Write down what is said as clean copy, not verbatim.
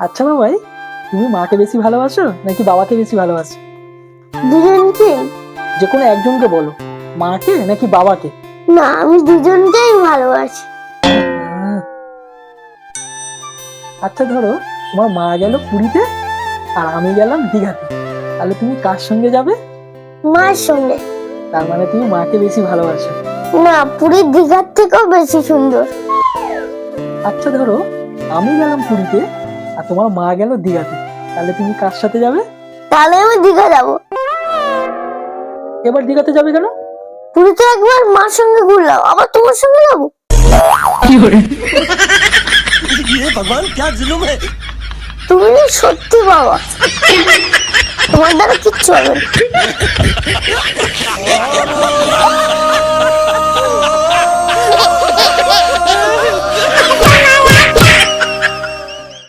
আচ্ছা বাবাই, তুমি মাকে বেশি ভালোবাসো নাকি বাবাকে বেশি ভালোবাসো? দুজনকে। যে কোনো একজনকে বলো, মাকে নাকি বাবাকে? না, আমি দুজনকেই ভালোবাসি। আহ, আচ্ছা ধরো তোমার মা গেল পুরীতে আর আমি গেলাম দীঘাতে, তাহলে তুমি কার সঙ্গে যাবে? মায়ের সঙ্গে। তার মানে তুমি মাকে বেশি ভালোবাসো। না, পুরীর দীঘার থেকেও বেশি সুন্দর। আচ্ছা ধরো আমি গেলাম পুরীতে আর তোমার মা গেল দীঘাতে, তাহলে তুমি কার সাথে যাবে? তাহলে আমি দীঘা যাব। এবার দীঘাতে যাবে কেন? পুরীতে একবার মার সঙ্গে ঘুরলাম, আবার তোমার সঙ্গে যাবো। ये भगवान क्या जुलुम है। তুমি না সত্যি বাবা, তোমার দ্বারা কিচ্ছু হবে না।